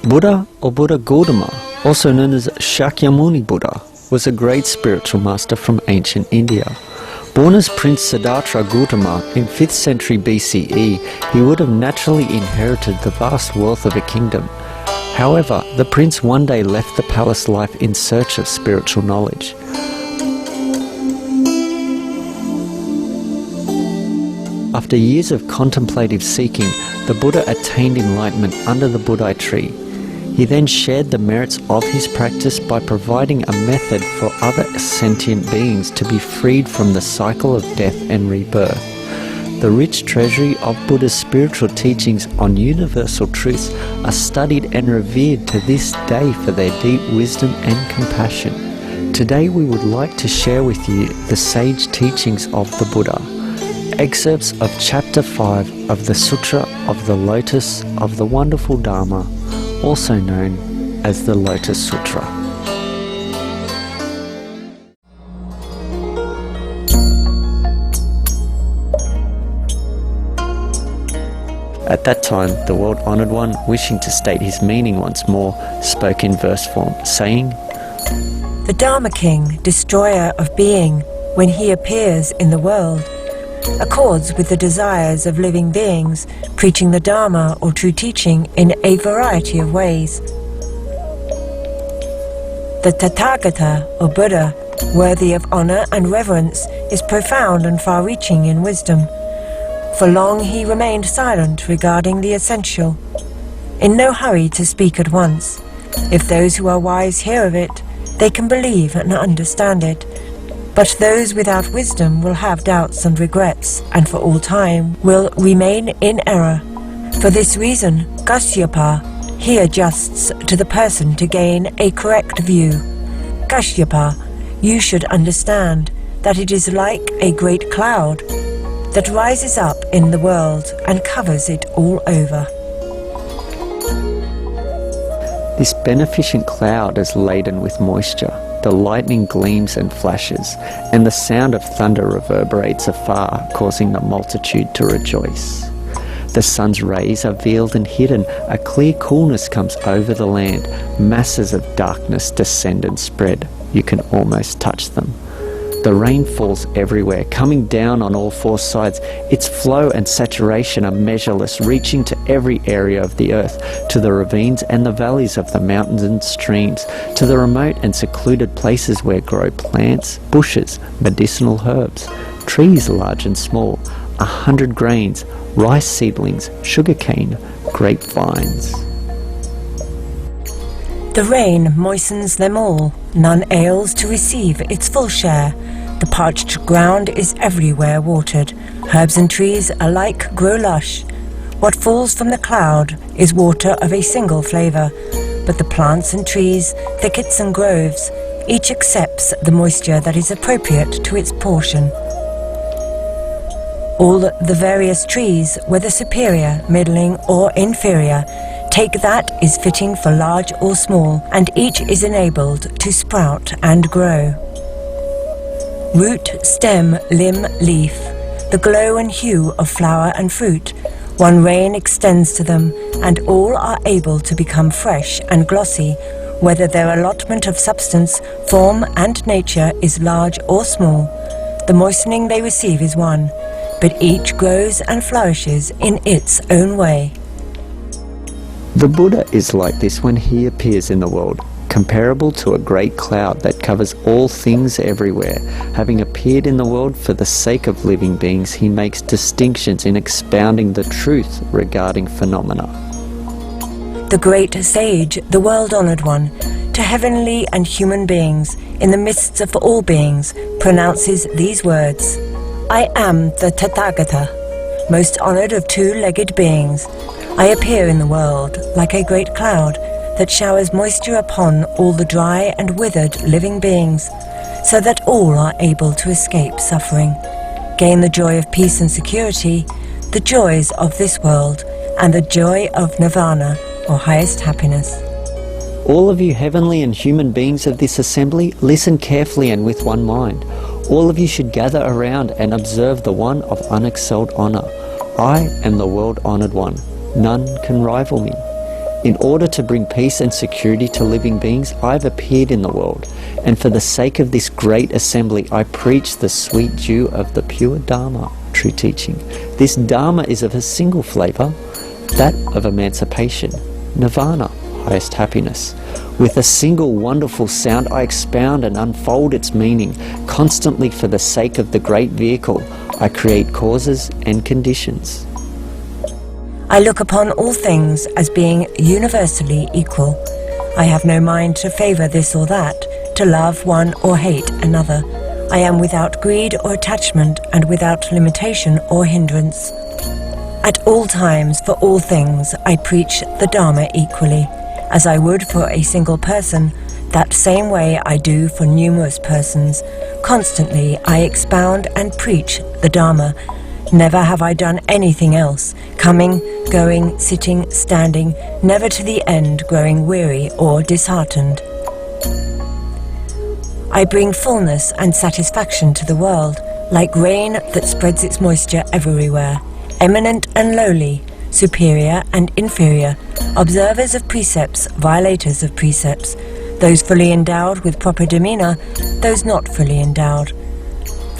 Buddha or Buddha Gautama, also known as Shakyamuni Buddha, was a great spiritual master from ancient India. Born as Prince Siddhartha Gautama in 5th century BCE, he would have naturally inherited the vast wealth of a kingdom. However, the prince one day left the palace life in search of spiritual knowledge. After years of contemplative seeking, the Buddha attained enlightenment under the Buddha tree. He then shared the merits of his practice by providing a method for other sentient beings to be freed from the cycle of death and rebirth. The rich treasury of Buddha's spiritual teachings on universal truths are studied and revered to this day for their deep wisdom and compassion. Today we would like to share with you the sage teachings of the Buddha. Excerpts of Chapter 5 of the Sutra of the Lotus of the Wonderful Dharma, also known as the Lotus Sutra. At that time, the world-honoured one, wishing to state his meaning once more, spoke in verse form, saying, The Dharma King, destroyer of being, when he appears in the world, accords with the desires of living beings, preaching the Dharma or true teaching in a variety of ways. The Tathagata or Buddha, worthy of honor and reverence, is profound and far-reaching in wisdom. For long he remained silent regarding the essential, in no hurry to speak at once. If those who are wise hear of it, they can believe and understand it. But those without wisdom will have doubts and regrets, and for all time will remain in error. For this reason, Kashyapa, he adjusts to the person to gain a correct view. Kashyapa, you should understand that it is like a great cloud that rises up in the world and covers it all over. This beneficent cloud is laden with moisture. The lightning gleams and flashes, and the sound of thunder reverberates afar, causing the multitude to rejoice. The sun's rays are veiled and hidden. A clear coolness comes over the land. Masses of darkness descend and spread. You can almost touch them. The rain falls everywhere, coming down on all four sides. Its flow and saturation are measureless, reaching to every area of the earth, to the ravines and the valleys of the mountains and streams, to the remote and secluded places where grow plants, bushes, medicinal herbs, trees large and small, 100 grains, rice seedlings, sugarcane, grapevines. The rain moistens them all, none ails to receive its full share. The parched ground is everywhere watered, herbs and trees alike grow lush. What falls from the cloud is water of a single flavour, but the plants and trees, thickets and groves, each accepts the moisture that is appropriate to its portion. All the various trees, whether superior, middling or inferior, take that is fitting for large or small, and each is enabled to sprout and grow. Root, stem, limb, leaf, the glow and hue of flower and fruit, one rain extends to them, and all are able to become fresh and glossy, whether their allotment of substance, form and nature is large or small. The moistening they receive is one, but each grows and flourishes in its own way. The Buddha is like this when he appears in the world, comparable to a great cloud that covers all things everywhere. Having appeared in the world for the sake of living beings, he makes distinctions in expounding the truth regarding phenomena. The great sage, the world-honoured one, to heavenly and human beings, in the midst of all beings, pronounces these words, I am the Tathagata, most honoured of two-legged beings. I appear in the world like a great cloud that showers moisture upon all the dry and withered living beings, so that all are able to escape suffering, gain the joy of peace and security, the joys of this world, and the joy of nirvana, or highest happiness. All of you heavenly and human beings of this assembly, listen carefully and with one mind. All of you should gather around and observe the one of unexcelled honour. I am the world-honoured one. None can rival me. In order to bring peace and security to living beings, I have appeared in the world, and for the sake of this great assembly, I preach the sweet dew of the pure Dharma, true teaching. This Dharma is of a single flavour, that of emancipation, nirvana, highest happiness. With a single wonderful sound, I expound and unfold its meaning. Constantly for the sake of the great vehicle, I create causes and conditions. I look upon all things as being universally equal. I have no mind to favour this or that, to love one or hate another. I am without greed or attachment and without limitation or hindrance. At all times, for all things, I preach the Dharma equally. As I would for a single person, that same way I do for numerous persons. Constantly I expound and preach the Dharma. Never have I done anything else, coming, going, sitting, standing, never to the end growing weary or disheartened. I bring fullness and satisfaction to the world, like rain that spreads its moisture everywhere, eminent and lowly, superior and inferior, observers of precepts, violators of precepts, those fully endowed with proper demeanour, those not fully endowed,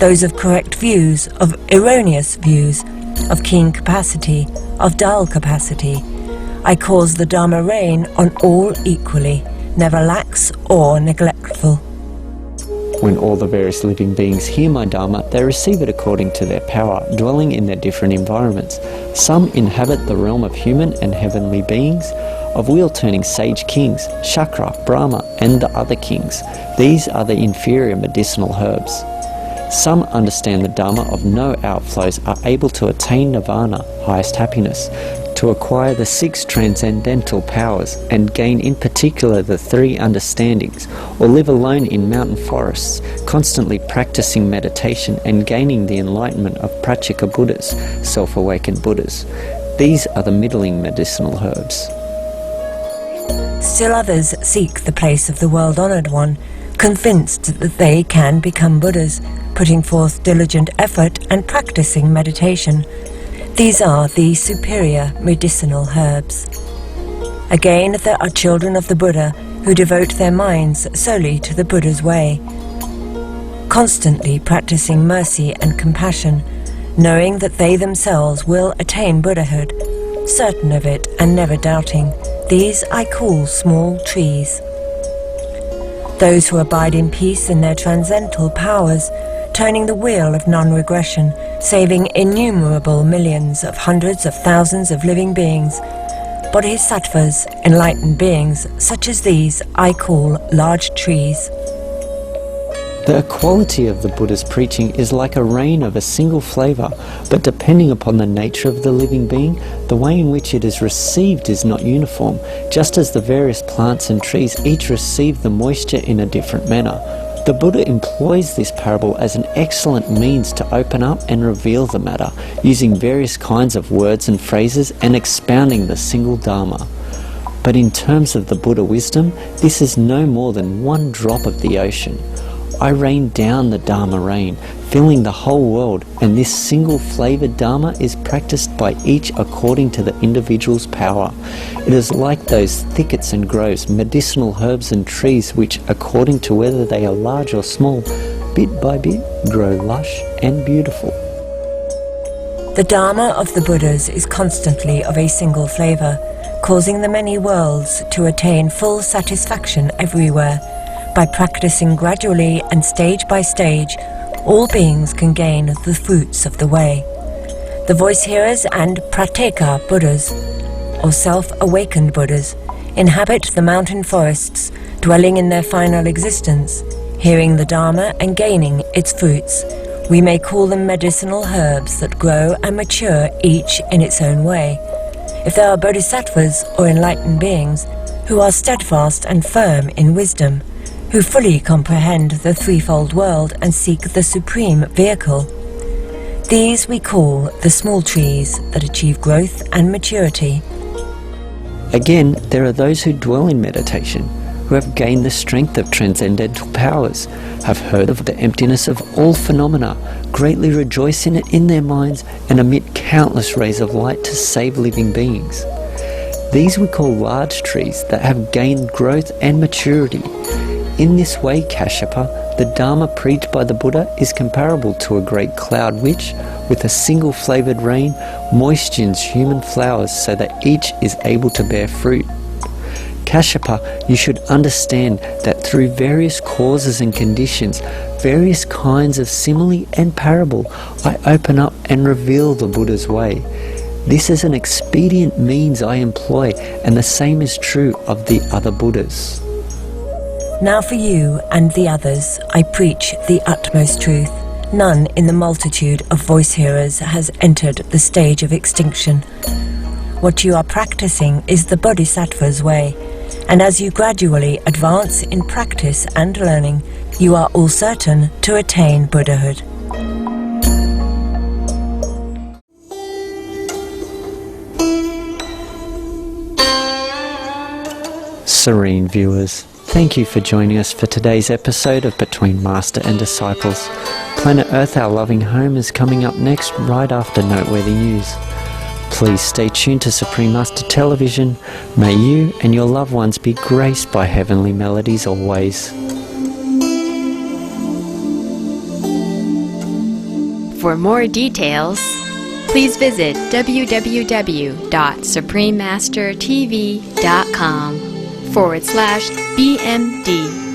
those of correct views, of erroneous views, of keen capacity, of dull capacity. I cause the Dharma rain on all equally, never lax or neglectful. When all the various living beings hear my Dharma, they receive it according to their power, dwelling in their different environments. Some inhabit the realm of human and heavenly beings, of wheel-turning sage kings, Shakra, Brahma, and the other kings. These are the inferior medicinal herbs. Some understand the Dharma of no outflows, are able to attain nirvana, highest happiness, to acquire the 6 transcendental powers, and gain in particular the 3 understandings, or live alone in mountain forests, constantly practicing meditation and gaining the enlightenment of Pratyeka Buddhas, self-awakened Buddhas. These are the middling medicinal herbs. Still others seek the place of the world-honoured one, convinced that they can become Buddhas, putting forth diligent effort and practicing meditation. These are the superior medicinal herbs. Again, there are children of the Buddha who devote their minds solely to the Buddha's way, constantly practicing mercy and compassion, knowing that they themselves will attain Buddhahood, certain of it and never doubting. These I call small trees. Those who abide in peace in their transcendental powers, turning the wheel of non-regression, saving innumerable millions of hundreds of thousands of living beings. Bodhisattvas, enlightened beings, such as these I call large trees. The quality of the Buddha's preaching is like a rain of a single flavour, but depending upon the nature of the living being, the way in which it is received is not uniform, just as the various plants and trees each receive the moisture in a different manner. The Buddha employs this parable as an excellent means to open up and reveal the matter, using various kinds of words and phrases and expounding the single Dharma. But in terms of the Buddha wisdom, this is no more than one drop of the ocean. I rain down the Dharma rain, filling the whole world, and this single flavoured Dharma is practiced by each according to the individual's power. It is like those thickets and groves, medicinal herbs and trees which, according to whether they are large or small, bit by bit grow lush and beautiful. The Dharma of the Buddhas is constantly of a single flavour, causing the many worlds to attain full satisfaction everywhere. By practicing gradually and stage by stage, all beings can gain the fruits of the way. The voice hearers and Pratyeka Buddhas, or self-awakened Buddhas, inhabit the mountain forests, dwelling in their final existence, hearing the Dharma and gaining its fruits. We may call them medicinal herbs that grow and mature each in its own way. If there are bodhisattvas or enlightened beings who are steadfast and firm in wisdom, who fully comprehend the threefold world and seek the supreme vehicle, these we call the small trees that achieve growth and maturity. Again, there are those who dwell in meditation, who have gained the strength of transcendental powers, have heard of the emptiness of all phenomena, greatly rejoice in it in their minds, and emit countless rays of light to save living beings. These we call large trees that have gained growth and maturity. In this way, Kashyapa, the Dharma preached by the Buddha is comparable to a great cloud which, with a single flavoured rain, moistens human flowers so that each is able to bear fruit. Kashyapa, you should understand that through various causes and conditions, various kinds of simile and parable, I open up and reveal the Buddha's way. This is an expedient means I employ, and the same is true of the other Buddhas. Now for you and the others, I preach the utmost truth. None in the multitude of voice hearers has entered the stage of extinction. What you are practicing is the Bodhisattva's way, and as you gradually advance in practice and learning, you are all certain to attain Buddhahood. Serene viewers, thank you for joining us for today's episode of Between Master and Disciples. Planet Earth, our loving home, is coming up next right after noteworthy news. Please stay tuned to Supreme Master Television. May you and your loved ones be graced by heavenly melodies always. For more details, please visit www.suprememastertv.com/BMD.